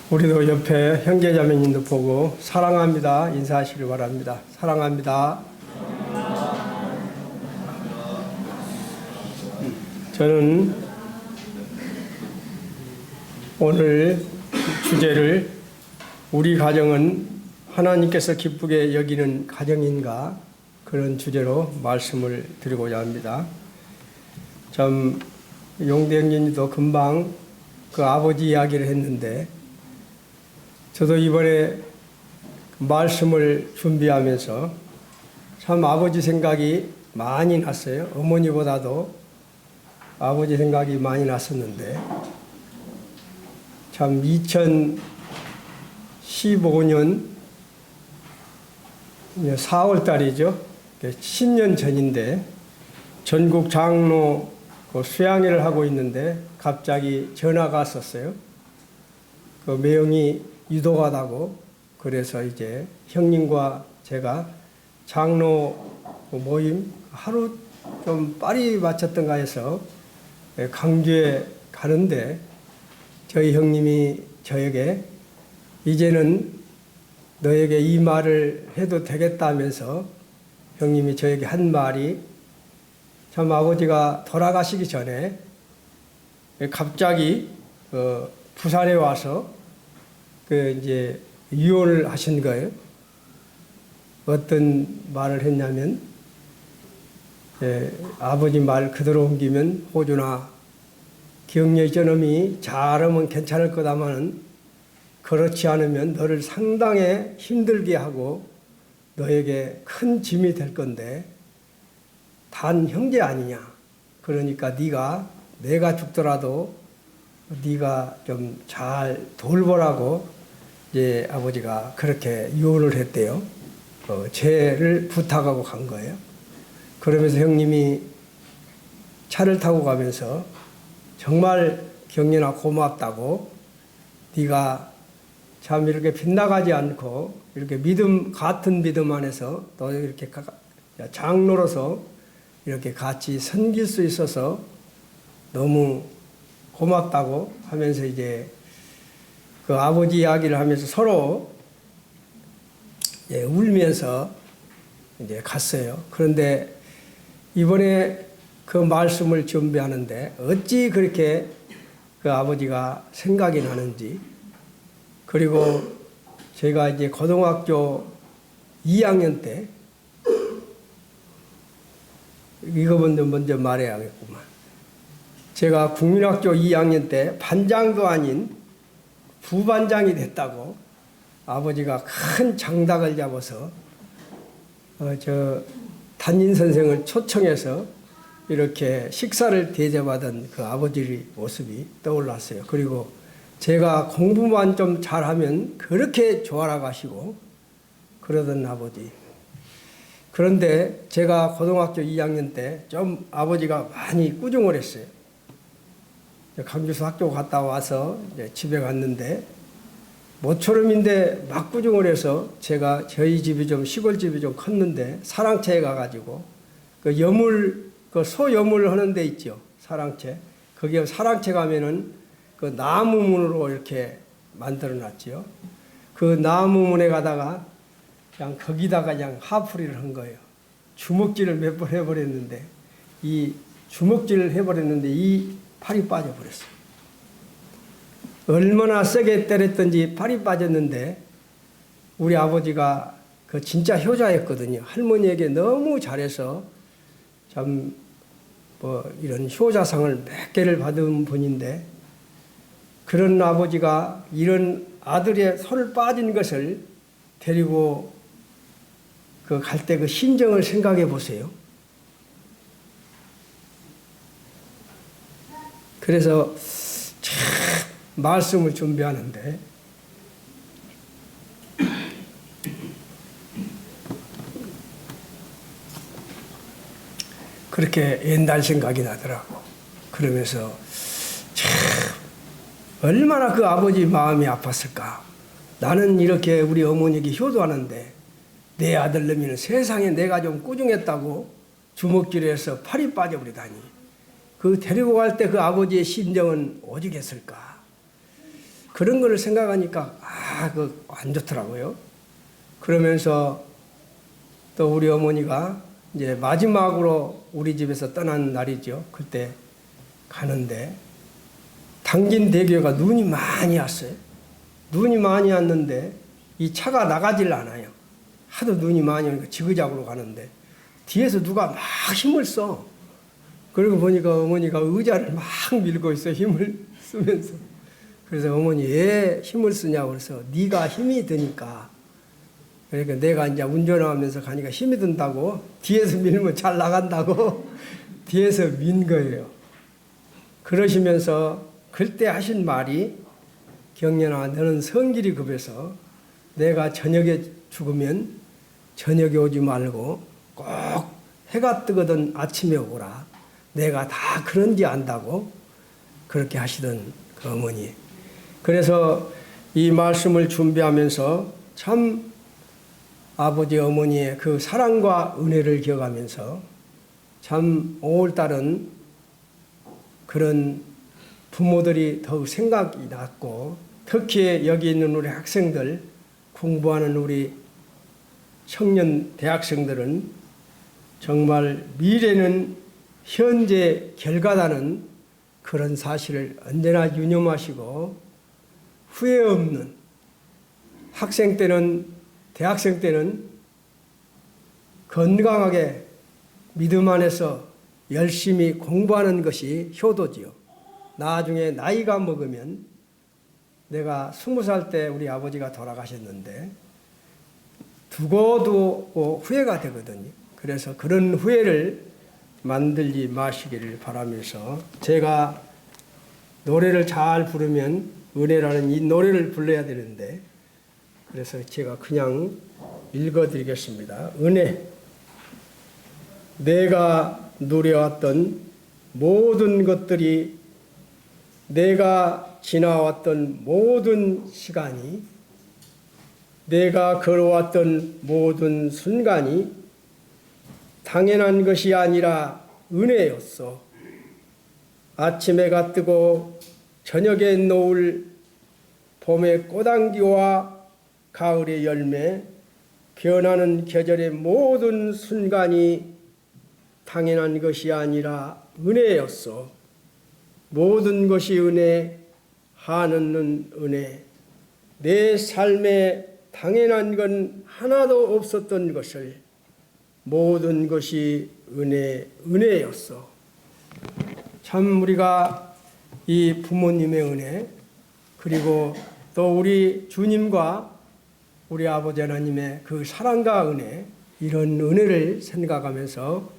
우리도 옆에 형제자매님도 보고 사랑합니다 인사하시길 바랍니다. 사랑합니다. 저는 오늘 주제를 우리 가정은 하나님께서 기쁘게 여기는 가정인가 그런 주제로 말씀을 드리고자 합니다. 참 용대형님도 금방 그 아버지 이야기를 했는데 저도 이번에 말씀을 준비하면서 참 아버지 생각이 많이 났어요. 어머니보다도 아버지 생각이 많이 났었는데 참 2015년 4월 달이죠. 10년 전인데 전국 장로 수양회를 하고 있는데 갑자기 전화가 왔었어요. 그 매형이 유도하다고 그래서 이제 형님과 제가 장로 모임 하루 좀 빨리 마쳤던가 해서 강주에 가는데 저희 형님이 저에게 이제는 너에게 이 말을 해도 되겠다면서 형님이 저에게 한 말이 참 아버지가 돌아가시기 전에 갑자기 부산에 와서 이제 유언을 하신 거예요. 어떤 말을 했냐면 아버지 말 그대로 옮기면 호주나 기억력 저놈이 잘하면 괜찮을 거다마는 그렇지 않으면 너를 상당히 힘들게 하고 너에게 큰 짐이 될 건데 단 형제 아니냐. 그러니까 내가 죽더라도 네가 좀 잘 돌보라고 이제 아버지가 그렇게 유언을 했대요. 죄를 부탁하고 간 거예요. 그러면서 형님이 차를 타고 가면서 정말 경련아 고맙다고 네가 참 이렇게 빗나가지 않고 이렇게 같은 믿음 안에서 또 이렇게 장로로서 이렇게 같이 섬길 수 있어서 너무 고맙다고 하면서 이제 그 아버지 이야기를 하면서 서로 울면서 이제 갔어요. 그런데 이번에 그 말씀을 준비하는데 어찌 그렇게 그 아버지가 생각이 나는지 그리고 제가 이제 고등학교 2학년 때 이거 먼저 말해야겠구만. 제가 국민학교 2학년 때 반장도 아닌 부반장이 됐다고 아버지가 큰 장닭을 잡아서 저 담임 선생을 초청해서 이렇게 식사를 대접하던 그 아버지의 모습이 떠올랐어요. 그리고 제가 공부만 좀 잘하면 그렇게 좋아라 가시고 그러던 아버지. 그런데 제가 고등학교 2학년 때 좀 아버지가 많이 꾸중을 했어요. 강주에서 학교 갔다 와서 이제 집에 갔는데 모처럼인데 막 꾸중을 해서 제가 저희 집이 좀 시골집이 좀 컸는데 사랑채에 가가지고 그 여물 그 소여물 하는 데 있죠. 사랑채. 거기에 사랑채 가면은 그 나무문으로 이렇게 만들어 놨지요. 그 나무문에 가다가 그냥 거기다가 그냥 하풀이를 한 거예요. 주먹질을 몇 번 해버렸는데 이 팔이 빠져버렸어요. 얼마나 세게 때렸던지 팔이 빠졌는데 우리 아버지가 그 진짜 효자였거든요. 할머니에게 너무 잘해서 참 이런 효자상을 몇 개를 받은 분인데 그런 아버지가 이런 아들의 손을 빠진 것을 데리고 갈 때 그 심정을 생각해 보세요. 그래서 참 말씀을 준비하는데 그렇게 옛날 생각이 나더라고. 그러면서 참 얼마나 그 아버지 마음이 아팠을까. 나는 이렇게 우리 어머니에게 효도하는데 내 아들놈이는 세상에 내가 좀 꾸중했다고 주먹질해서 팔이 빠져버리다니. 그 데리고 갈 때 그 아버지의 심정은 오죽했을까. 그런 거를 생각하니까 그 안 좋더라고요. 그러면서 또 우리 어머니가 이제 마지막으로 우리 집에서 떠난 날이죠. 그때 가는데 당진대교가 눈이 많이 왔어요. 눈이 많이 왔는데 이 차가 나가질 않아요. 하도 눈이 많이 오니까 지그작으로 가는데 뒤에서 누가 막 힘을 써. 그리고 보니까 어머니가 의자를 막 밀고 있어, 힘을 쓰면서. 그래서 어머니 왜 힘을 쓰냐고 그래서 네가 힘이 드니까. 그러니까 내가 이제 운전하면서 가니까 힘이 든다고, 뒤에서 밀면 잘 나간다고 뒤에서 민 거예요. 그러시면서 그때 하신 말이, 경련아 너는 성질이 급해서 내가 저녁에 죽으면 저녁에 오지 말고 꼭 해가 뜨거든 아침에 오거라. 내가 다 그런지 안다고 그렇게 하시던 그 어머니. 그래서 이 말씀을 준비하면서 참 아버지 어머니의 그 사랑과 은혜를 기억하면서 참 5월달은 그런 부모들이 더욱 생각이 났고, 특히 여기 있는 우리 학생들, 공부하는 우리 청년 대학생들은 정말 미래는 현재 결과다는 그런 사실을 언제나 유념하시고, 후회 없는, 학생 때는, 대학생 때는 건강하게 믿음 안에서 열심히 공부하는 것이 효도지요. 나중에 나이가 먹으면, 내가 20살 때 우리 아버지가 돌아가셨는데 두고두고 후회가 되거든요. 그래서 그런 후회를 만들지 마시기를 바라면서, 제가 노래를 잘 부르면 은혜라는 이 노래를 불러야 되는데, 그래서 제가 그냥 읽어드리겠습니다. 은혜. 내가 누려왔던 모든 것들이, 내가 지나왔던 모든 시간이, 내가 걸어왔던 모든 순간이 당연한 것이 아니라 은혜였어. 아침에가 뜨고 저녁에 노을, 봄의 꽃향기와 가을의 열매, 변하는 계절의 모든 순간이 당연한 것이 아니라 은혜였어. 모든 것이 은혜, 한없는 은혜. 내 삶에 당연한 건 하나도 없었던 것을 모든 것이 은혜였어. 참 우리가 이 부모님의 은혜, 그리고 또 우리 주님과 우리 아버지 하나님의 그 사랑과 은혜, 이런 은혜를 생각하면서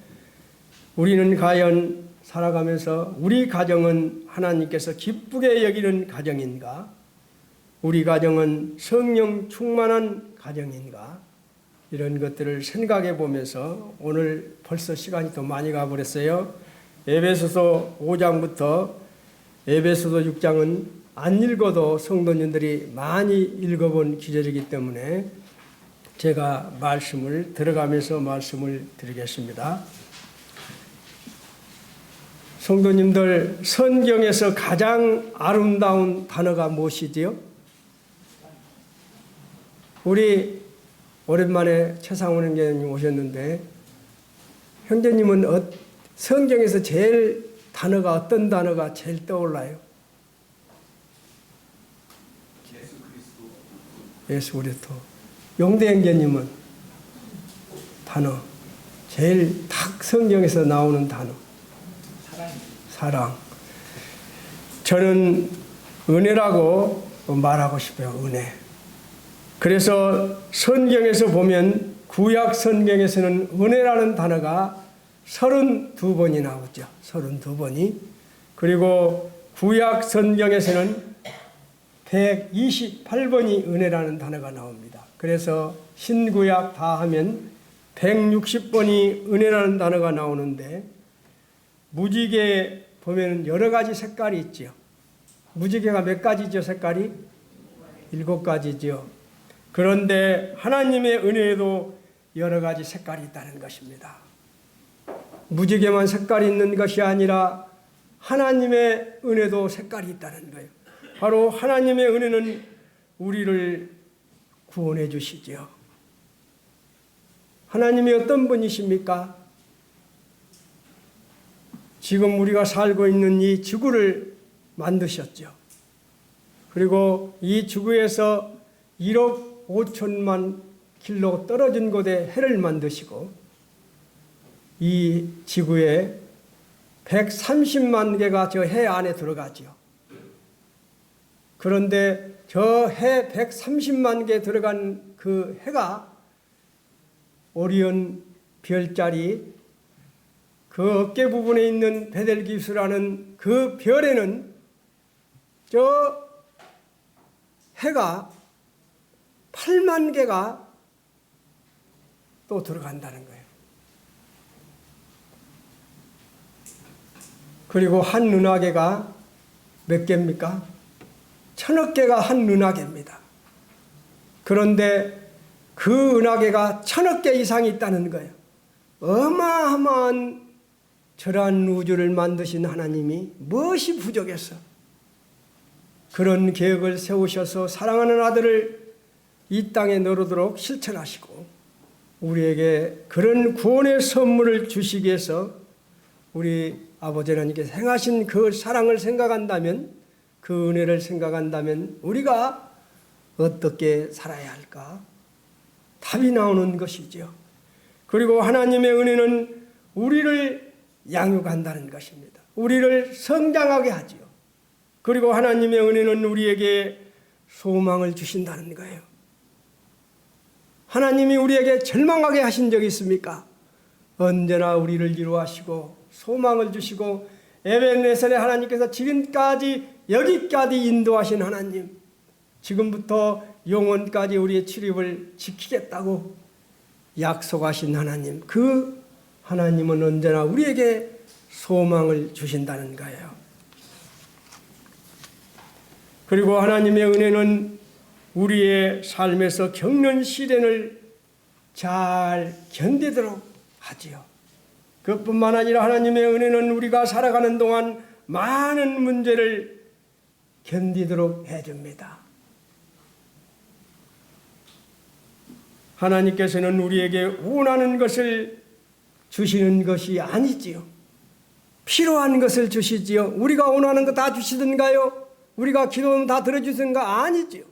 우리는 과연 살아가면서 우리 가정은 하나님께서 기쁘게 여기는 가정인가? 우리 가정은 성령 충만한 가정인가? 이런 것들을 생각해 보면서, 오늘 벌써 시간이 또 많이 가버렸어요. 에베소서 5장부터 에베소서 6장은 안 읽어도 성도님들이 많이 읽어본 기절이기 때문에 제가 말씀을 들어가면서 말씀을 드리겠습니다. 성도님들, 성경에서 가장 아름다운 단어가 무엇이지요? 우리 오랜만에 최상원 형제님 오셨는데, 형제님은 성경에서 제일 단어가, 어떤 단어가 제일 떠올라요? 예수 그리스도. 용대 형제님은 단어, 제일 딱 성경에서 나오는 단어. 사랑. 저는 은혜라고 말하고 싶어요. 은혜. 그래서 성경에서 보면, 구약 성경에서는 은혜라는 단어가 32번이 나오죠. 32번이. 그리고 구약 성경에서는 128번이 은혜라는 단어가 나옵니다. 그래서 신구약 다 하면 160번이 은혜라는 단어가 나오는데, 무지개 보면 여러 가지 색깔이 있죠. 무지개가 몇 가지죠, 색깔이? 7가지죠. 그런데 하나님의 은혜에도 여러 가지 색깔이 있다는 것입니다. 무지개만 색깔이 있는 것이 아니라 하나님의 은혜도 색깔이 있다는 거예요. 바로 하나님의 은혜는 우리를 구원해 주시지요. 하나님이 어떤 분이십니까? 지금 우리가 살고 있는 이 지구를 만드셨죠. 그리고 이 지구에서 1억 5천만 킬로 떨어진 곳에 해를 만드시고 이 지구에 130만 개가 저 해 안에 들어가지요. 그런데 저 해 130만 개 들어간 그 해가 오리온 별자리 그 어깨 부분에 있는 베텔기우스라는 그 별에는 저 해가 8만 개가 또 들어간다는 거예요. 그리고 한 은하계가 몇 개입니까? 1000억 개가 한 은하계입니다. 그런데 그 은하계가 1000억 개 이상이 있다는 거예요. 어마어마한 저러한 우주를 만드신 하나님이 무엇이 부족해서 그런 계획을 세우셔서 사랑하는 아들을 이 땅에 넣어도록 실천하시고 우리에게 그런 구원의 선물을 주시기 위해서 우리 아버지 하나님께서 행하신 그 사랑을 생각한다면, 그 은혜를 생각한다면 우리가 어떻게 살아야 할까? 답이 나오는 것이죠. 그리고 하나님의 은혜는 우리를 양육한다는 것입니다. 우리를 성장하게 하지요. 그리고 하나님의 은혜는 우리에게 소망을 주신다는 거예요. 하나님이 우리에게 절망하게 하신 적이 있습니까? 언제나 우리를 위로하시고 소망을 주시고 에베네셀의 하나님께서 지금까지 여기까지 인도하신 하나님, 지금부터 영원까지 우리의 출입을 지키겠다고 약속하신 하나님, 그 하나님은 언제나 우리에게 소망을 주신다는 거예요. 그리고 하나님의 은혜는 우리의 삶에서 겪는 시련을 잘 견디도록 하지요. 그뿐만 아니라 하나님의 은혜는 우리가 살아가는 동안 많은 문제를 견디도록 해줍니다. 하나님께서는 우리에게 원하는 것을 주시는 것이 아니지요. 필요한 것을 주시지요. 우리가 원하는 거 다 주시던가요? 우리가 기도하면 다 들어주시는가? 아니지요.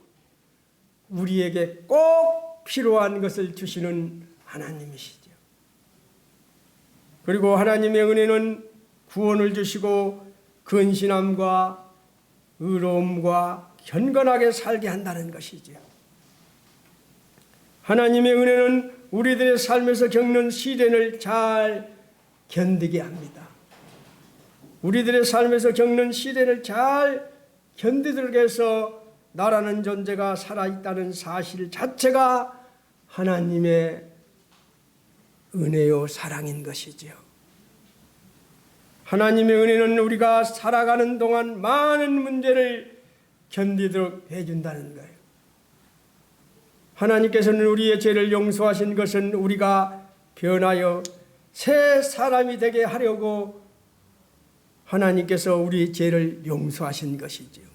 우리에게 꼭 필요한 것을 주시는 하나님이시죠. 그리고 하나님의 은혜는 구원을 주시고 근신함과 의로움과 경건하게 살게 한다는 것이죠. 하나님의 은혜는 우리들의 삶에서 겪는 시련을 잘 견디게 합니다. 우리들의 삶에서 겪는 시련을 잘 견디도록 해서 나라는 존재가 살아있다는 사실 자체가 하나님의 은혜요 사랑인 것이지요. 하나님의 은혜는 우리가 살아가는 동안 많은 문제를 견디도록 해준다는 거예요. 하나님께서는 우리의 죄를 용서하신 것은 우리가 변하여 새 사람이 되게 하려고 하나님께서 우리 죄를 용서하신 것이지요.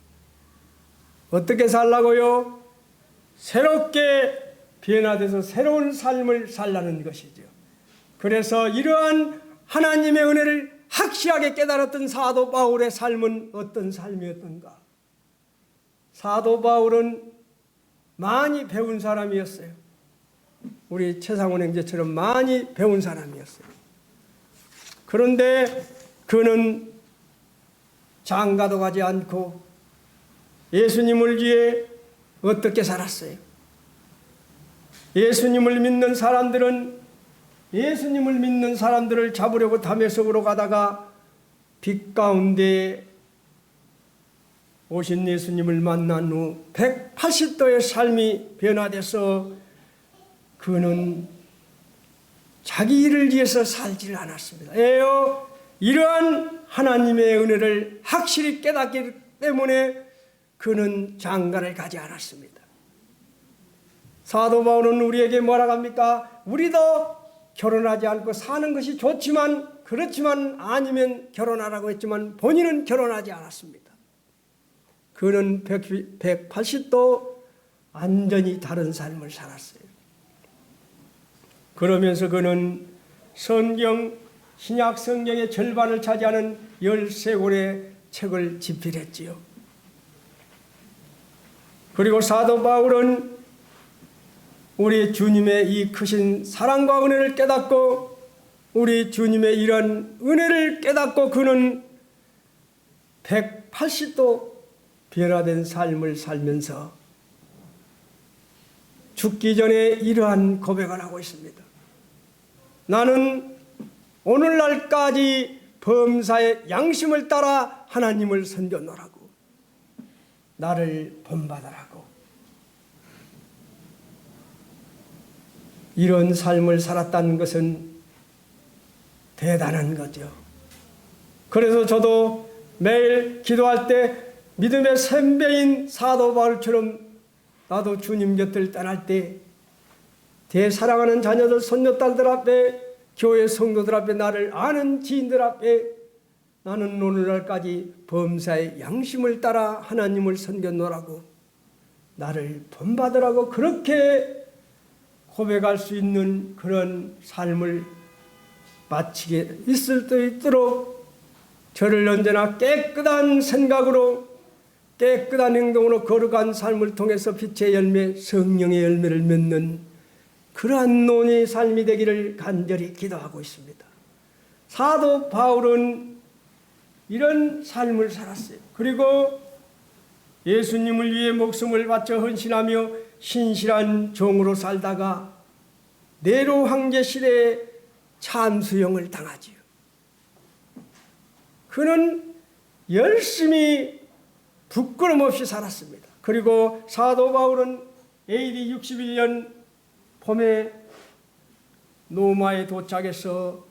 어떻게 살라고요? 새롭게 변화돼서 새로운 삶을 살라는 것이죠. 그래서 이러한 하나님의 은혜를 확실하게 깨달았던 사도 바울의 삶은 어떤 삶이었던가? 사도 바울은 많이 배운 사람이었어요. 우리 최상원 형제처럼 많이 배운 사람이었어요. 그런데 그는 장가도 가지 않고 예수님을 위해 어떻게 살았어요? 예수님을 믿는 사람들을 잡으려고 다메섹으로 가다가 빛 가운데 오신 예수님을 만난 후 180도의 삶이 변화돼서 그는 자기 일을 위해서 살지를 않았습니다. 이러한 하나님의 은혜를 확실히 깨닫기 때문에 그는 장가를 가지 않았습니다. 사도 바울은 우리에게 뭐라고 합니까? 우리도 결혼하지 않고 사는 것이 좋지만, 그렇지만 아니면 결혼하라고 했지만 본인은 결혼하지 않았습니다. 그는 180도 완전히 다른 삶을 살았어요. 그러면서 그는 신약 성경의 절반을 차지하는 13권의 책을 집필했지요. 그리고 사도 바울은 우리 주님의 이 크신 사랑과 은혜를 깨닫고 우리 주님의 이런 은혜를 깨닫고 그는 180도 변화된 삶을 살면서 죽기 전에 이러한 고백을 하고 있습니다. 나는 오늘날까지 범사의 양심을 따라 하나님을 섬겼노라고. 나를 본받으라고. 이런 삶을 살았다는 것은 대단한 거죠. 그래서 저도 매일 기도할 때 믿음의 선배인 사도 바울처럼 나도 주님 곁을 떠날 때 대사랑하는 자녀들, 손녀딸들 앞에, 교회 성도들 앞에, 나를 아는 지인들 앞에 나는 오늘날까지 범사의 양심을 따라 하나님을 섬겼노라고, 나를 본받으라고 그렇게 고백할 수 있는 그런 삶을 마치게 있을 수 있도록 저를 언제나 깨끗한 생각으로 깨끗한 행동으로 거룩한 삶을 통해서 빛의 열매, 성령의 열매를 맺는 그러한 논의 삶이 되기를 간절히 기도하고 있습니다. 사도 바울은 이런 삶을 살았어요. 그리고 예수님을 위해 목숨을 바쳐 헌신하며 신실한 종으로 살다가 네로 황제 시대에 참수형을 당하지요. 그는 열심히 부끄럼 없이 살았습니다. 그리고 사도 바울은 AD 61년 봄에 로마에 도착해서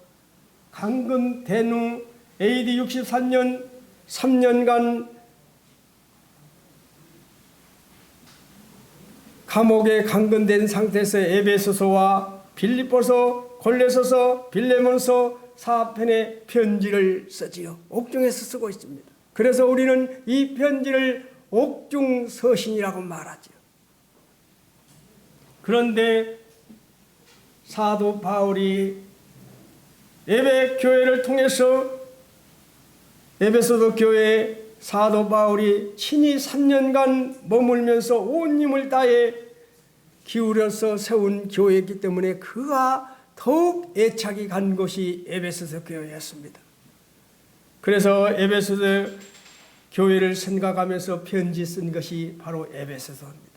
강금 대누 AD 63년 3년간 감옥에 감금된 상태에서 에베소서와 빌립보서, 골로새서, 빌레몬서 4편의 편지를 쓰지요. 옥중에서 쓰고 있습니다. 그래서 우리는 이 편지를 옥중서신이라고 말하죠. 그런데 사도 바울이 에베 교회를 통해서 에베소도 교회에 사도 바울이 친히 3년간 머물면서 온 힘을 다해 기울여서 세운 교회이기 때문에 그가 더욱 애착이 간 곳이 에베소서 교회였습니다. 그래서 에베소서 교회를 생각하면서 편지 쓴 것이 바로 에베소서입니다.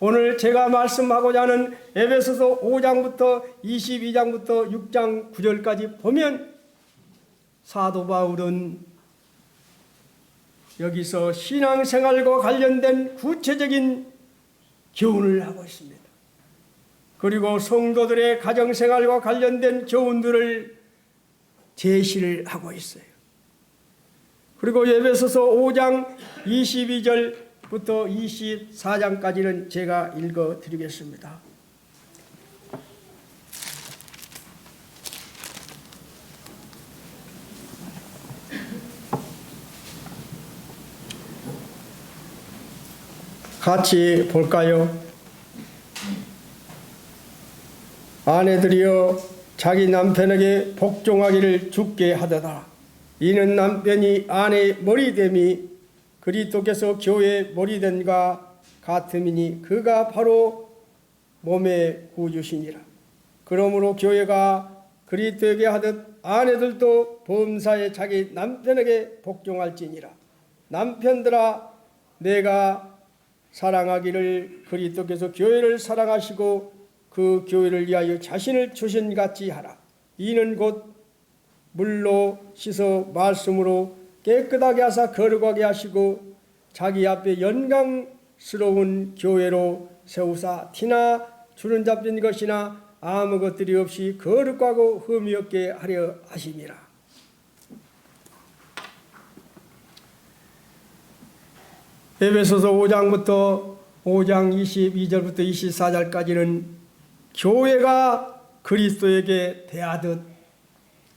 오늘 제가 말씀하고자 하는 에베소서 5장부터 22장부터 6장 9절까지 보면 사도 바울은 여기서 신앙생활과 관련된 구체적인 교훈을 하고 있습니다. 그리고 성도들의 가정생활과 관련된 교훈들을 제시를 하고 있어요. 그리고 에베소서 5장 22절부터 24장까지는 제가 읽어드리겠습니다. 같이 볼까요? 아내들이여 자기 남편에게 복종하기를 죽게 하더라. 이는 남편이 아내의 머리됨이 그리스도께서 교회의 머리됨과 같음이니 그가 바로 몸의 구주시니라. 그러므로 교회가 그리스도에게 하듯 아내들도 범사에 자기 남편에게 복종할지니라. 남편들아 내가 사랑하기를 그리스도께서 교회를 사랑하시고 그 교회를 위하여 자신을 주신 같이 하라. 이는 곧 물로 씻어 말씀으로 깨끗하게 하사 거룩하게 하시고 자기 앞에 영광스러운 교회로 세우사 티나 주름 잡힌 것이나 아무 것들이 없이 거룩하고 흠이 없게 하려 하심이라. 에베소서 5장부터 5장 22절부터 24절까지는 교회가 그리스도에게 대하듯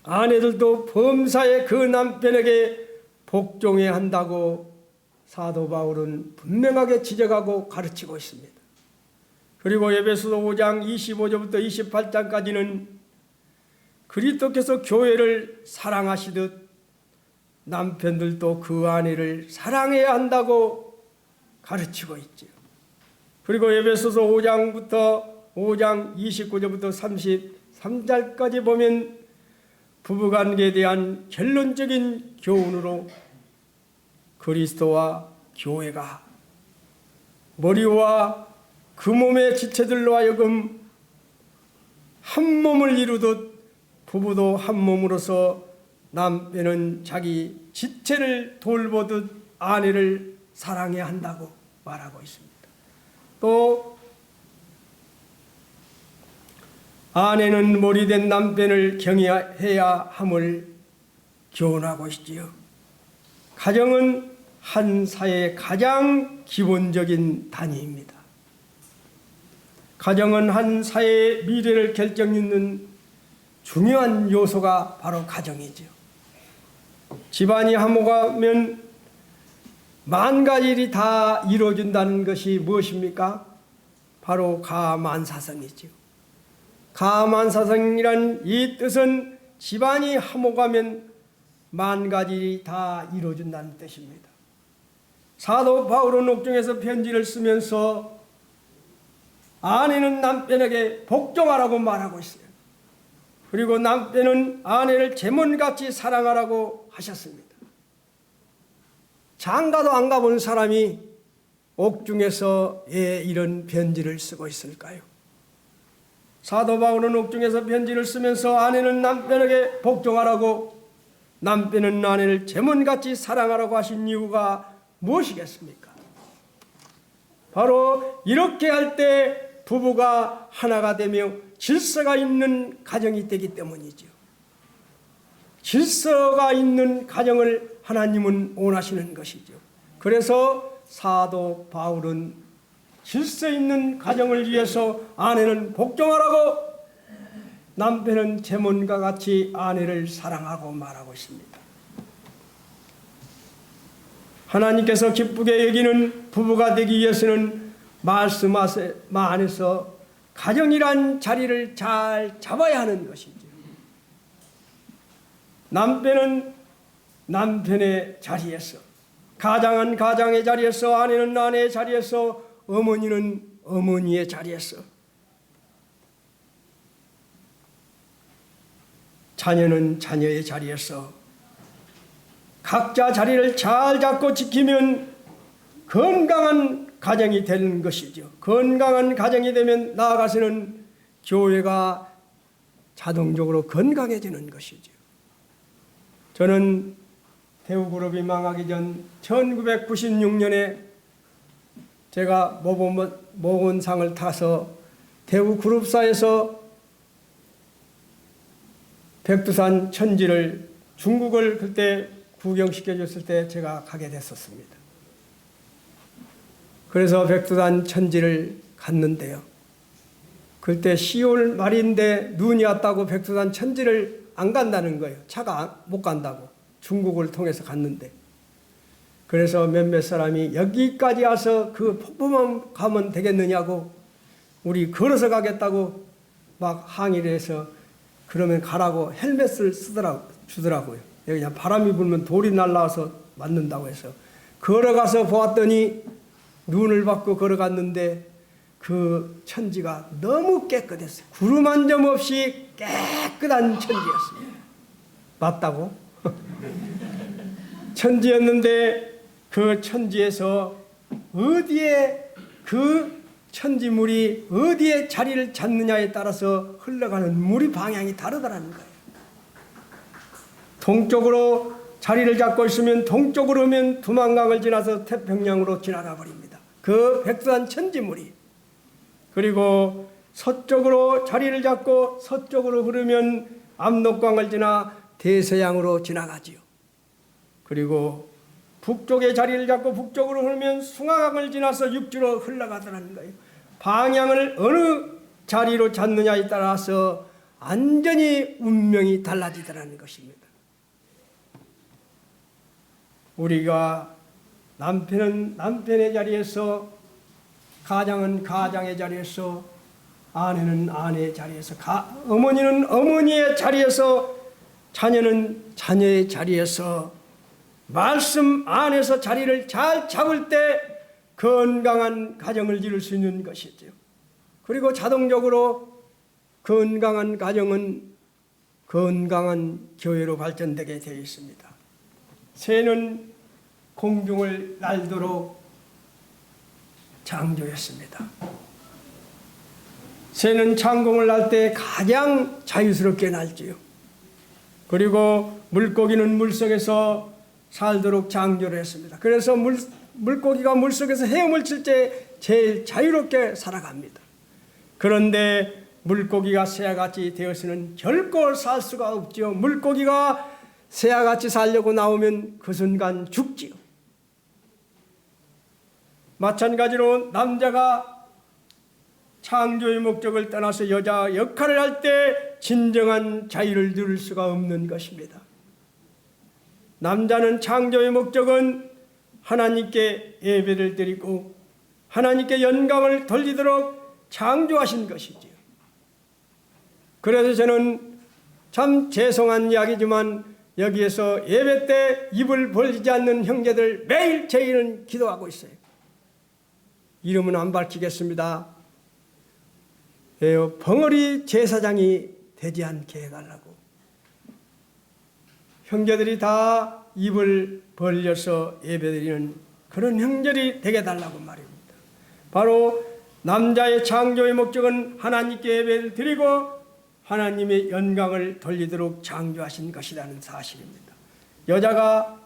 아내들도 범사에 그 남편에게 복종해야 한다고 사도 바울은 분명하게 지적하고 가르치고 있습니다. 그리고 에베소서 5장 25절부터 28장까지는 그리스도께서 교회를 사랑하시듯 남편들도 그 아내를 사랑해야 한다고 가르치고 있지요. 그리고 에베소서 5장 29절부터 33절까지 보면 부부관계에 대한 결론적인 교훈으로 그리스도와 교회가 머리와 그 몸의 지체들로 하여금 한 몸을 이루듯 부부도 한 몸으로서 남편은 자기 지체를 돌보듯 아내를 사랑해야 한다고 말하고 있습니다. 또 아내는 머리된 남편을 경외해야 함을 교훈하고 있지요. 가정은 한 사회의 가장 기본적인 단위입니다. 가정은 한 사회의 미래를 결정짓는 중요한 요소가 바로 가정이죠. 집안이 화목하면 만 가지 일이 다 이루어진다는 것이 무엇입니까? 바로 가만사성이죠. 가만사성이란 이 뜻은 집안이 화목하면 만 가지 일이 다 이루어진다는 뜻입니다. 사도 바울은 옥중에서 편지를 쓰면서 아내는 남편에게 복종하라고 말하고 있어요. 그리고 남편은 아내를 제물같이 사랑하라고 하셨습니다. 장가도 안 가본 사람이 옥중에서 왜 이런 편지를 쓰고 있을까요? 사도 바울은 옥중에서 편지를 쓰면서 아내는 남편에게 복종하라고, 남편은 아내를 제물같이 사랑하라고 하신 이유가 무엇이겠습니까? 바로 이렇게 할 때 부부가 하나가 되며 질서가 있는 가정이 되기 때문이죠. 질서가 있는 가정을 하나님은 원하시는 것이죠. 그래서 사도 바울은 질서 있는 가정을 위해서 아내는 복종하라고, 남편은 제물과 같이 아내를 사랑하고 말하고 있습니다. 하나님께서 기쁘게 여기는 부부가 되기 위해서는 말씀 안에서 가정이란 자리를 잘 잡아야 하는 것이죠. 남편은 남편의 자리에서, 가장은 가장의 자리에서, 아내는 아내의 자리에서, 어머니는 어머니의 자리에서, 자녀는 자녀의 자리에서 각자 자리를 잘 잡고 지키면 건강한 가정이 되는 것이죠. 건강한 가정이 되면 나아가서는 교회가 자동적으로 건강해지는 것이죠. 저는 대우그룹이 망하기 전 1996년에 제가 모건상을 타서 대우그룹사에서 백두산 천지를, 중국을 그때 구경시켜줬을 때 제가 가게 됐었습니다. 그래서 백두산 천지를 갔는데요. 그때 10월 말인데 눈이 왔다고 백두산 천지를 안 간다는 거예요. 차가 못 간다고. 중국을 통해서 갔는데. 그래서 몇몇 사람이 여기까지 와서 그 폭포만 가면 되겠느냐고, 우리 걸어서 가겠다고 막 항의를 해서, 그러면 가라고 헬멧을 주더라고요. 여기 그냥 바람이 불면 돌이 날라와서 맞는다고 해서 걸어가서 보았더니, 눈을 받고 걸어갔는데 그 천지가 너무 깨끗했어요. 구름 한 점 없이 깨끗한 천지였습니다. 맞다고? 천지였는데 그 천지에서 어디에 그 천지물이 어디에 자리를 잡느냐에 따라서 흘러가는 물이 방향이 다르다는 거예요. 동쪽으로 자리를 잡고 있으면 동쪽으로 오면 두만강을 지나서 태평양으로 지나가 버립니다. 그 백두산 천지물이. 그리고 서쪽으로 자리를 잡고 서쪽으로 흐르면 압록강을 지나 대서양으로 지나가지요. 그리고 북쪽에 자리를 잡고 북쪽으로 흐르면 숭화강을 지나서 육지로 흘러가더라는 거예요. 방향을 어느 자리로 잡느냐에 따라서 완전히 운명이 달라지더라는 것입니다. 우리가 남편은 남편의 자리에서, 가장은 가장의 자리에서, 아내는 아내의 자리에서, 어머니는 어머니의 자리에서, 자녀는 자녀의 자리에서 말씀 안에서 자리를 잘 잡을 때 건강한 가정을 이룰 수 있는 것이죠. 그리고 자동적으로 건강한 가정은 건강한 교회로 발전되게 되어 있습니다. 새는 공중을 날도록 창조했습니다. 새는 창공을 날 때 가장 자유스럽게 날지요. 그리고 물고기는 물속에서 살도록 창조를 했습니다. 그래서 물고기가 물속에서 헤엄을 칠 때 제일 자유롭게 살아갑니다. 그런데 물고기가 새와같이 되어서는 결코 살 수가 없죠. 물고기가 새와같이 살려고 나오면 그 순간 죽지요. 마찬가지로 남자가 창조의 목적을 떠나서 여자 역할을 할 때 진정한 자유를 누릴 수가 없는 것입니다. 남자는 창조의 목적은 하나님께 예배를 드리고 하나님께 영광을 돌리도록 창조하신 것이지요. 그래서 저는 참 죄송한 이야기지만 여기에서 예배 때 입을 벌리지 않는 형제들 매일 저희는 기도하고 있어요. 이름은 안 밝히겠습니다. 벙어리 제사장이 되지 않게 해달라고. 형제들이 다 입을 벌려서 예배드리는 그런 형제들이 되게 해달라고 말입니다. 바로 남자의 창조의 목적은 하나님께 예배를 드리고 하나님의 영광을 돌리도록 창조하신 것이라는 사실입니다. 여자가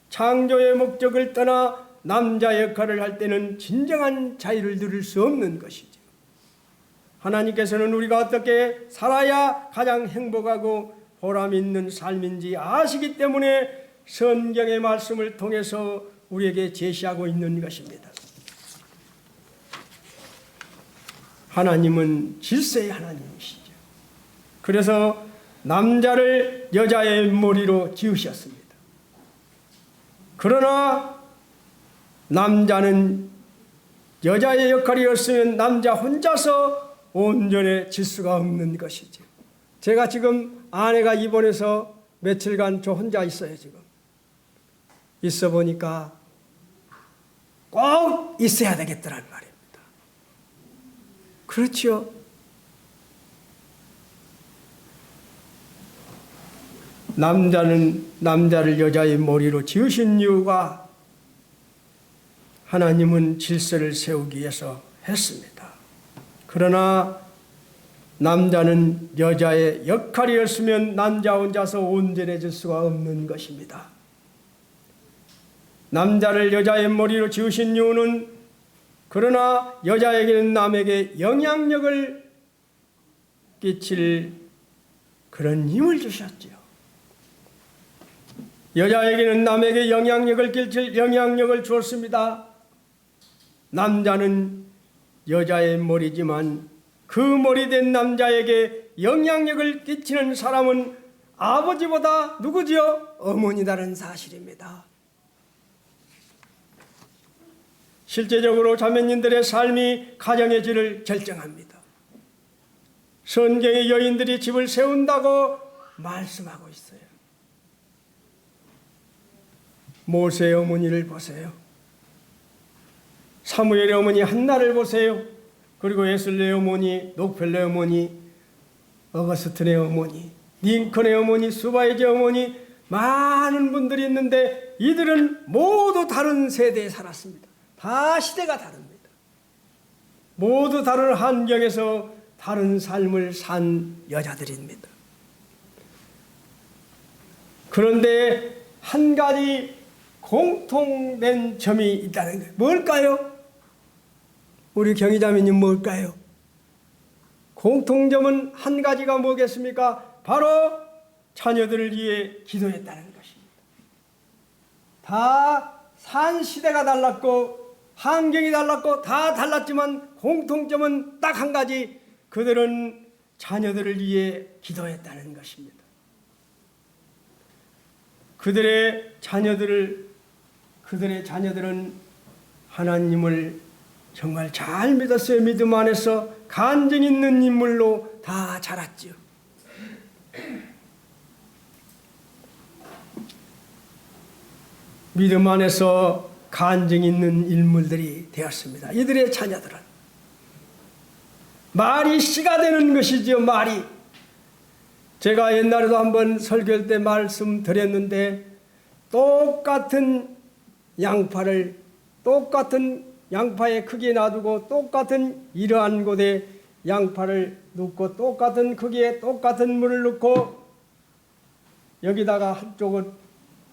창조의 목적을 떠나 남자 역할을 할 때는 진정한 자유를 누릴 수 없는 것이죠. 하나님께서는 우리가 어떻게 살아야 가장 행복하고 보람 있는 삶인지 아시기 때문에 성경의 말씀을 통해서 우리에게 제시하고 있는 것입니다. 하나님은 질서의 하나님이시죠. 그래서 남자를 여자의 머리로 지으셨습니다. 그러나 남자는 여자의 역할이었으면 남자 혼자서 온전해질 수가 없는 것이죠. 제가 지금 아내가 입원해서 며칠간 저 혼자 있어요. 지금 있어 보니까 꼭 있어야 되겠더란 말입니다. 그렇지요. 남자는 남자를 여자의 머리로 지으신 이유가 하나님은 질서를 세우기 위해서 했습니다. 그러나 남자는 여자의 역할이었으면 남자 혼자서 온전해질 수가 없는 것입니다. 남자를 여자의 머리로 지으신 이유는 그러나 여자에게는 남에게 영향력을 끼칠 그런 힘을 주셨지요. 여자에게는 남에게 영향력을 끼칠 영향력을 주었습니다. 남자는 여자의 머리지만 그 머리 된 남자에게 영향력을 끼치는 사람은 아버지보다 누구지요? 어머니다라는 사실입니다. 실제적으로 자매님들의 삶이 가정의 질을 결정합니다. 성경의 여인들이 집을 세운다고 말씀하고 있어요. 모세의 어머니를 보세요. 사무엘의 어머니 한나를 보세요. 그리고 에슬레의 어머니, 녹펠레의 어머니, 어거스틴의 어머니, 링컨의 어머니, 수바에제 어머니, 많은 분들이 있는데 이들은 모두 다른 세대에 살았습니다. 다 시대가 다릅니다. 모두 다른 환경에서 다른 삶을 산 여자들입니다. 그런데 한 가지 공통된 점이 있다는 거예요. 뭘까요? 우리 경희자매님 뭘까요? 공통점은 한 가지가 뭐겠습니까? 바로 자녀들을 위해 기도했다는 것입니다. 다 산 시대가 달랐고 환경이 달랐고 다 달랐지만 공통점은 딱 한 가지, 그들은 자녀들을 위해 기도했다는 것입니다. 그들의 자녀들을 그들의 자녀들은 하나님을 정말 잘 믿었어요. 믿음 안에서 간증 있는 인물로 다 자랐지요. 믿음 안에서 간증 있는 인물들이 되었습니다. 이들의 자녀들은 말이 씨가 되는 것이지요. 말이. 제가 옛날에도 한번 설교할 때 말씀드렸는데 똑같은 양파를 똑같은 양파의 크기에 놔두고 똑같은 이러한 곳에 양파를 넣고 똑같은 크기에 똑같은 물을 넣고 여기다가 한쪽은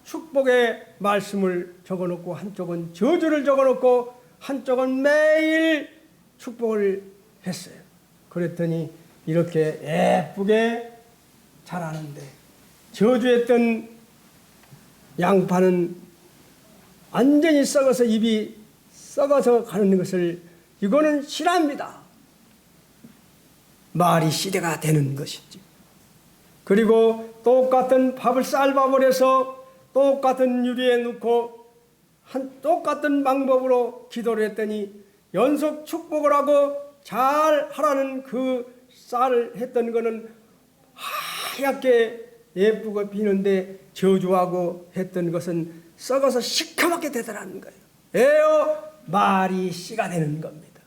축복의 말씀을 적어놓고 한쪽은 저주를 적어놓고 한쪽은 매일 축복을 했어요. 그랬더니 이렇게 예쁘게 자라는데 저주했던 양파는 완전히 썩어서 입이 썩어서 가는 것을 이거는 실합니다. 말이 시대가 되는 것이지. 그리고 똑같은 밥을 쌀밥을 해서 똑같은 유리에 넣고 똑같은 방법으로 기도를 했더니 연속 축복을 하고 잘 하라는 그 쌀을 했던 거는 하얗게 예쁘고 비는데 저주하고 했던 것은 썩어서 시커멓게 되더라는 거예요. 에요 말이 씨가 되는 겁니다.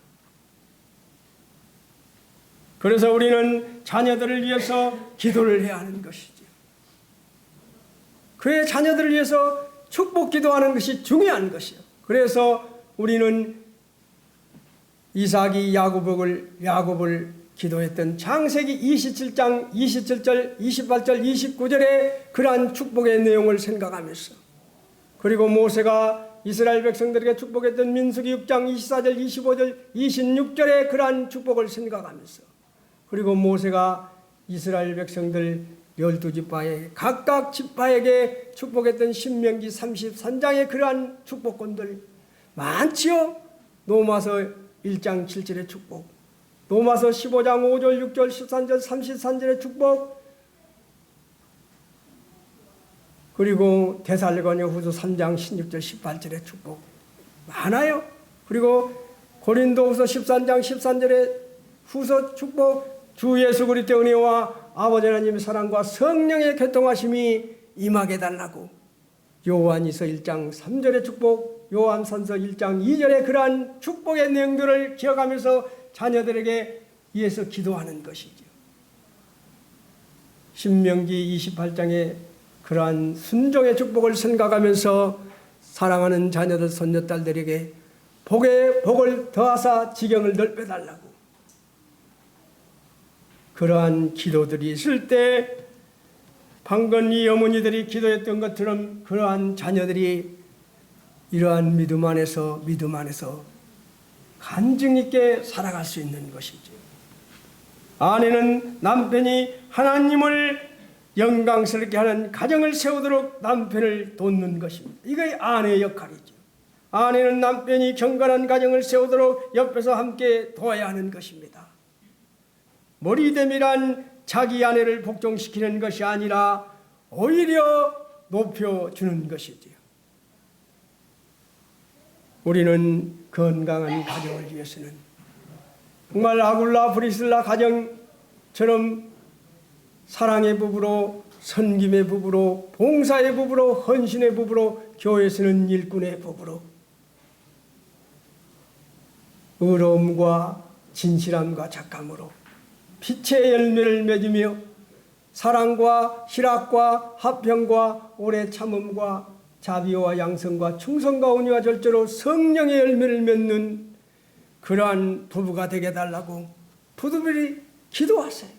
그래서 우리는 자녀들을 위해서 기도를 해야 하는 것이죠. 그의 자녀들을 위해서 축복 기도하는 것이 중요한 것이요. 그래서 우리는 이삭이 야곱을 기도했던 창세기 27장 27절 28절 29절의 그러한 축복의 내용을 생각하면서 그리고 모세가 이스라엘 백성들에게 축복했던 민수기 6장 24절 25절 26절의 그러한 축복을 생각하면서 그리고 모세가 이스라엘 백성들 12지파에 각각 지파에게 축복했던 신명기 33장의 그러한 축복권들 많지요. 로마서 1장 7절의 축복, 로마서 15장 5절 6절 13절 33절의 축복, 그리고 데살로니가후서 3장 16절 18절의 축복 많아요. 그리고 고린도후서 13장 13절의 후서 축복, 주 예수 그리스도의 은혜와 아버지 하나님의 사랑과 성령의 교통하심이 임하게 달라고, 요한이서 1장 3절의 축복, 요한산서 1장 2절의 그러한 축복의 내용들을 기억하면서 자녀들에게 위해서 기도하는 것이죠. 신명기 28장의 그러한 순종의 축복을 생각하면서 사랑하는 자녀들 손녀딸들에게 복에 복을 더하사 지경을 넓혀달라고, 그러한 기도들이 있을 때 방금 이 어머니들이 기도했던 것처럼 그러한 자녀들이 이러한 믿음 안에서 간증 있게 살아갈 수 있는 것이죠. 아내는 남편이 하나님을 영광스럽게 하는 가정을 세우도록 남편을 돕는 것입니다. 이게 아내의 역할이죠. 아내는 남편이 경건한 가정을 세우도록 옆에서 함께 도와야 하는 것입니다. 머리됨이란 자기 아내를 복종시키는 것이 아니라 오히려 높여주는 것이지요. 우리는 건강한 가정을 위해서는 정말 아굴라 브리슬라 가정처럼 사랑의 부부로, 섬김의 부부로, 봉사의 부부로, 헌신의 부부로, 교회에서는 일꾼의 부부로 의로움과 진실함과 착함으로 빛의 열매를 맺으며 사랑과 희락과 화평과 오래 참음과 자비와 양성과 충성과 온유와 절제로 성령의 열매를 맺는 그러한 부부가 되게 달라고 부부들이 기도하세요.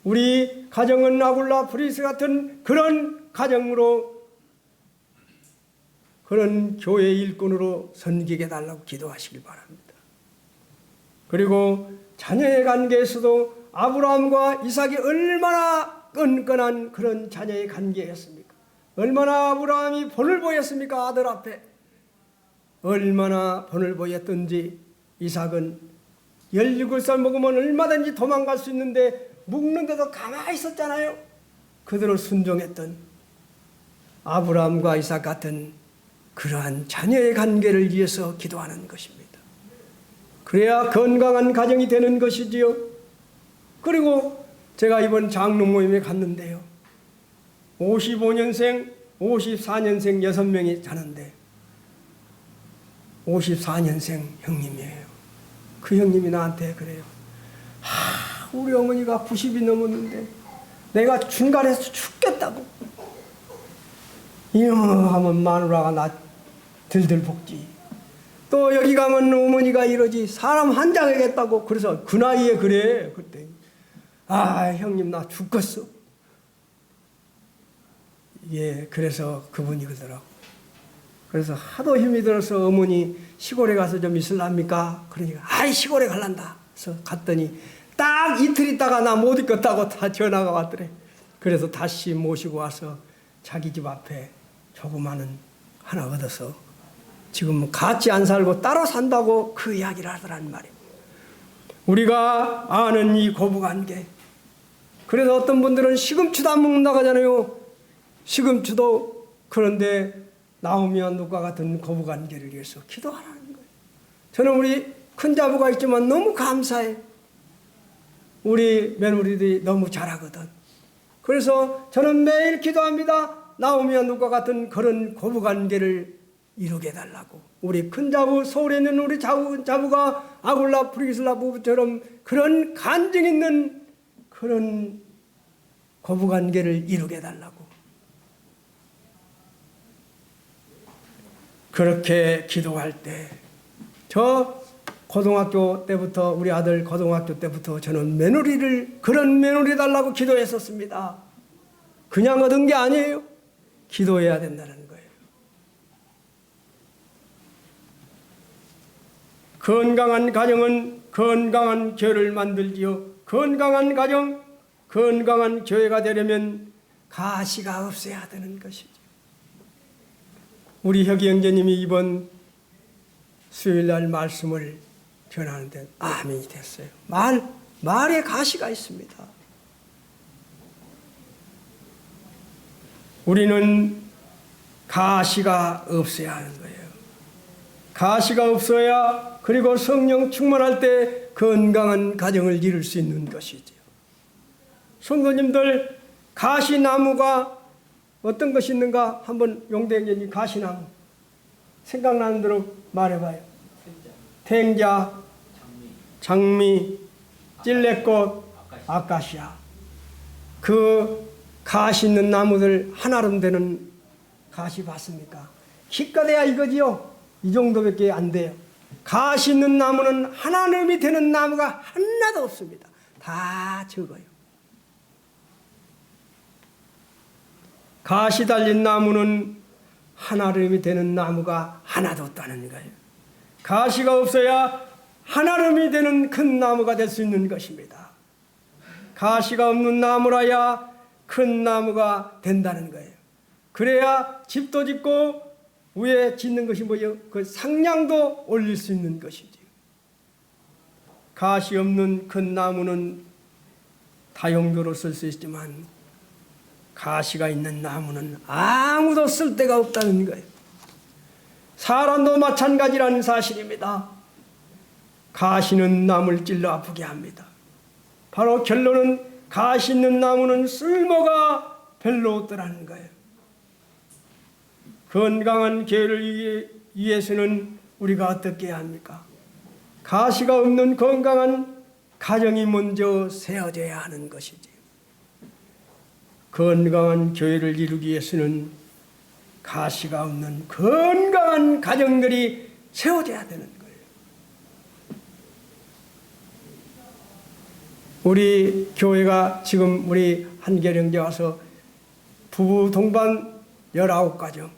우리 가정은 아굴라 브리스 같은 그런 가정으로, 그런 교회 일꾼으로 섬기게 달라고 기도하시길 바랍니다. 그리고 자녀의 관계에서도 아브라함과 이삭이 얼마나 끈끈한 그런 자녀의 관계였습니까? 얼마나 아브라함이 본을 보였습니까? 아들 앞에 얼마나 본을 보였던지. 이삭은 17살 먹으면 얼마든지 도망갈 수 있는데 묵는데도 가만히 있었잖아요. 그대로 순종했던 아브라함과 이삭 같은 그러한 자녀의 관계를 위해서 기도하는 것입니다. 그래야 건강한 가정이 되는 것이지요. 그리고 제가 이번 장로 모임에 갔는데요. 55년생, 54년생 6명이 자는데 54년생 형님이에요. 그 형님이 나한테 그래요. 우리 어머니가 90이 넘었는데 내가 중간에서 죽겠다고. 이놈하면 마누라가 나 들들 볶지. 또 여기 가면 어머니가 이러지. 사람 환장하겠다고. 그래서 그 나이에 그래. 그때 형님 나 죽겠어. 예, 그래서 그분이 그러더라고. 그래서 하도 힘이 들어서 어머니 시골에 가서 좀 있을랍니까? 그러니까 시골에 갈란다. 그래서 갔더니 딱 이틀 있다가 나 못 있겠다고 다 전화가 왔더래. 그래서 다시 모시고 와서 자기 집 앞에 조그마한 하나 얻어서 지금 같이 안 살고 따로 산다고 그 이야기를 하더란 말이에요. 우리가 아는 이 고부관계. 그래서 어떤 분들은 시금치도 안 먹는다고 하잖아요. 시금치도. 그런데 나오면 누가 같은 고부관계를 위해서 기도하라는 거예요. 저는 우리 큰자부가 있지만 너무 감사해. 우리 며느리들이 너무 잘하거든. 그래서 저는 매일 기도합니다. 나오면 누가 같은 그런 고부관계를 이루게 해달라고. 우리 큰자부, 서울에 있는 우리 자부가 아굴라 프리슬라 부부처럼 그런 간증 있는 그런 고부관계를 이루게 해달라고. 그렇게 기도할 때, 저 고등학교 때부터, 우리 아들 고등학교 때부터 저는 그런 며느리 달라고 기도했었습니다. 그냥 얻은 게 아니에요. 기도해야 된다는 거예요. 건강한 가정은 건강한 교회를 만들지요. 건강한 가정, 건강한 교회가 되려면 가시가 없어야 되는 것이죠. 우리 혁이 형제님이 이번 수요일날 말씀을 전하는데 아멘이 됐어요. 말에 가시가 있습니다. 우리는 가시가 없어야 하는 거예요. 가시가 없어야, 그리고 성령 충만할 때 건강한 가정을 이룰 수 있는 것이죠. 성도님들, 가시나무가 어떤 것이 있는가 한번 용대행님 가시나무 생각나는 대로 말해봐요. 탱자, 장미, 찔레꽃, 아카시아. 그 가시 있는 나무들 한아름 되는 가시 봤습니까? 기껏해야 이거지요. 이 정도밖에 안 돼요. 가시 있는 나무는 한아름이 되는 나무가 하나도 없습니다. 다 적어요. 가시 달린 나무는 한아름이 되는 나무가 하나도 없다는 거예요. 가시가 없어야 한아름이 되는 큰 나무가 될 수 있는 것입니다. 가시가 없는 나무라야 큰 나무가 된다는 거예요. 그래야 집도 짓고 위에 짓는 것이 뭐예요? 그 상량도 올릴 수 있는 것이지요. 가시 없는 큰 나무는 다용도로 쓸 수 있지만 가시가 있는 나무는 아무도 쓸 데가 없다는 거예요. 사람도 마찬가지라는 사실입니다. 가시는 나무를 찔러 아프게 합니다. 바로 결론은 가시 있는 나무는 쓸모가 별로 없더라는 거예요. 건강한 교회를 위해서는 우리가 어떻게 해야 합니까? 가시가 없는 건강한 가정이 먼저 세워져야 하는 것이지. 건강한 교회를 이루기 위해서는 가시가 없는 건강한 가정들이 세워져야 되는 거예요. 우리 교회가 지금 우리 한계령제 와서 부부 동반 19가정,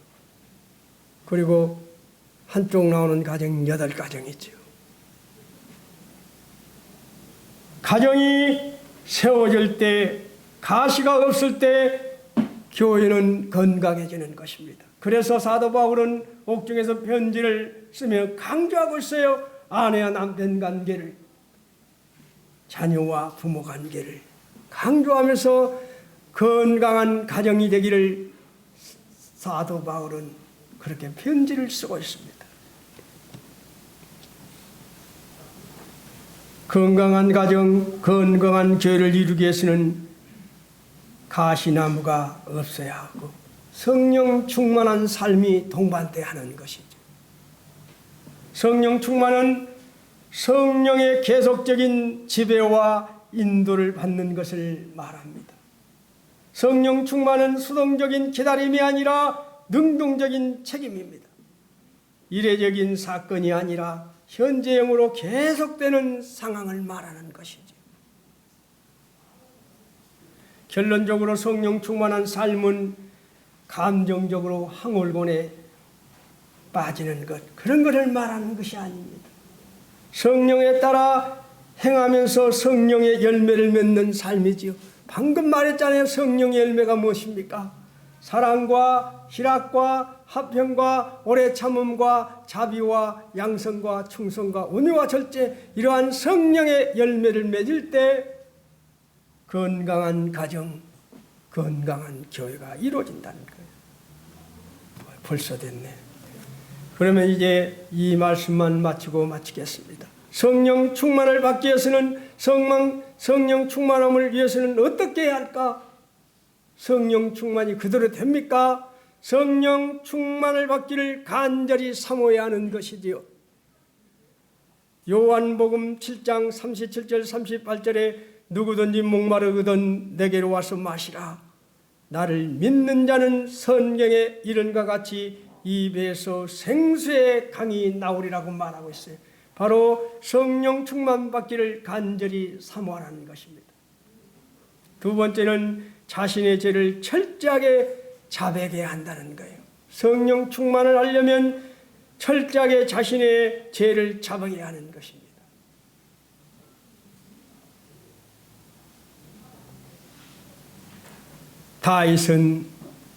그리고 한쪽 나오는 가정 8가정이죠. 가정이 세워질 때, 가시가 없을 때 교회는 건강해지는 것입니다. 그래서 사도 바울은 옥중에서 편지를 쓰며 강조하고 있어요. 아내와 남편 관계를, 자녀와 부모 관계를 강조하면서 건강한 가정이 되기를 사도 바울은 그렇게 편지를 쓰고 있습니다. 건강한 가정, 건강한 교회를 이루기 위해서는 가시나무가 없어야 하고 성령 충만한 삶이 동반돼야 하는 것이죠. 성령 충만은 성령의 계속적인 지배와 인도를 받는 것을 말합니다. 성령 충만은 수동적인 기다림이 아니라 능동적인 책임입니다. 이례적인 사건이 아니라 현재형으로 계속되는 상황을 말하는 것이죠. 결론적으로 성령 충만한 삶은 감정적으로 항월곤에 빠지는 것, 그런 것을 말하는 것이 아닙니다. 성령에 따라 행하면서 성령의 열매를 맺는 삶이지요. 방금 말했잖아요. 성령의 열매가 무엇입니까? 사랑과 희락과 화평과 오래 참음과 자비와 양성과 충성과 온유와 절제, 이러한 성령의 열매를 맺을 때 건강한 가정, 건강한 교회가 이루어진다는 거예요. 벌써 됐네. 그러면 이제 이 말씀만 마치겠습니다. 성령 충만을 받기 위해서는 성령 충만함을 위해서는 어떻게 해야 할까? 성령 충만이 그대로 됩니까? 성령 충만을 받기를 간절히 사모해야 하는 것이지요. 요한복음 7장 37절 38절에 누구든지 목마르거든 내게로 와서 마시라. 나를 믿는 자는 성경에 이른과 같이 입에서 생수의 강이 나오리라고 말하고 있어요. 바로 성령 충만 받기를 간절히 사모하라는 것입니다. 두 번째는 자신의 죄를 철저하게 자백해야 한다는 거예요. 성령 충만을 하려면 철저하게 자신의 죄를 자백해야 하는 것입니다. 다윗은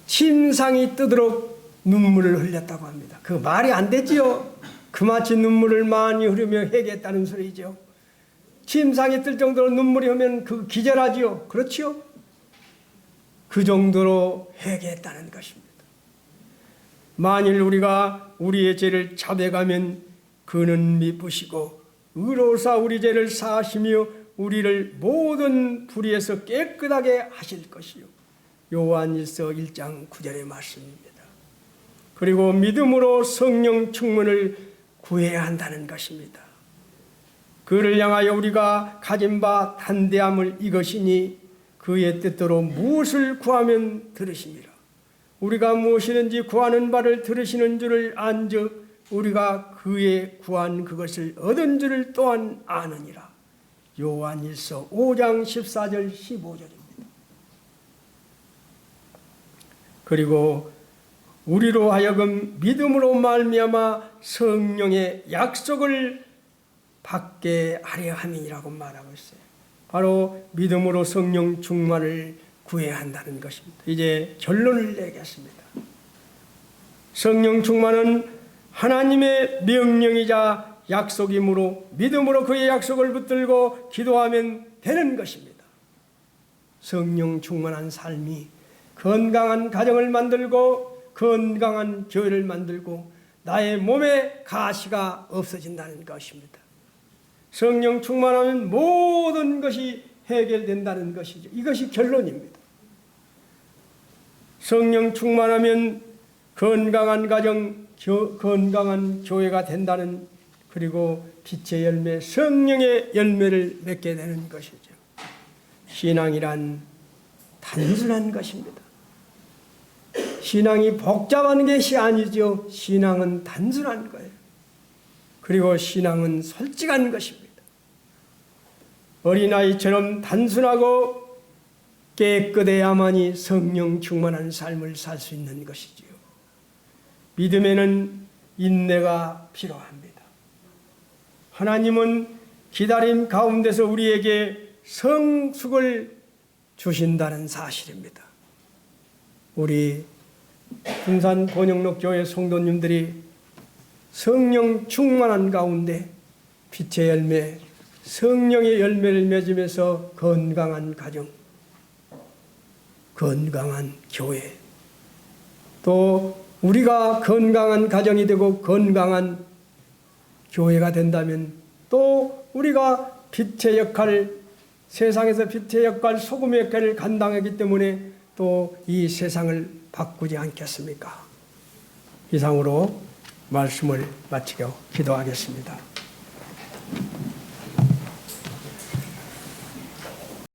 침상이 뜨도록 눈물을 흘렸다고 합니다. 그 말이 안 되지요. 그마치 눈물을 많이 흐르며 회개했다는 소리죠. 침상이 뜰 정도로 눈물이 흐르면 그 기절하지요. 그렇지요? 그 정도로 회개했다는 것입니다. 만일 우리가 우리의 죄를 자백하면 그는 미쁘시고 의로사 우리 죄를 사하시며 우리를 모든 불의에서 깨끗하게 하실 것이요. 요한일서 1장 9절의 말씀입니다. 그리고 믿음으로 성령 충만을 구해야 한다는 것입니다. 그를 향하여 우리가 가진 바 담대함을 이것이니 그의 뜻대로 무엇을 구하면 들으시니라. 우리가 무엇이든지 구하는 바를 들으시는 줄을 안즉 우리가 그의 구한 그것을 얻은 줄을 또한 아느니라. 요한일서 5장 14절 15절입니다. 그리고 우리로 하여금 믿음으로 말미암아 성령의 약속을 받게 하려 함이라고 말하고 있어요. 바로 믿음으로 성령 충만을 구해야 한다는 것입니다. 이제 결론을 내겠습니다. 성령 충만은 하나님의 명령이자 약속이므로 믿음으로 그의 약속을 붙들고 기도하면 되는 것입니다. 성령 충만한 삶이 건강한 가정을 만들고 건강한 교회를 만들고 나의 몸에 가시가 없어진다는 것입니다. 성령 충만하면 모든 것이 해결된다는 것이죠. 이것이 결론입니다. 성령 충만하면 건강한 가정, 건강한 교회가 된다는, 그리고 빛의 열매, 성령의 열매를 맺게 되는 것이죠. 신앙이란 단순한 것입니다. 신앙이 복잡한 것이 아니죠. 신앙은 단순한 거예요. 그리고 신앙은 솔직한 것입니다. 어린아이처럼 단순하고 깨끗해야만이 성령 충만한 삶을 살 수 있는 것이지요. 믿음에는 인내가 필요합니다. 하나님은 기다림 가운데서 우리에게 성숙을 주신다는 사실입니다. 우리 군산 권영록 교회 성도님들이 성령 충만한 가운데 빛의 열매, 성령의 열매를 맺으면서 건강한 가정, 건강한 교회, 또 우리가 건강한 가정이 되고 건강한 교회가 된다면 또 우리가 빛의 역할, 세상에서 빛의 역할, 소금의 역할을 감당하기 때문에 또 이 세상을 바꾸지 않겠습니까? 이상으로 말씀을 마치고 기도하겠습니다.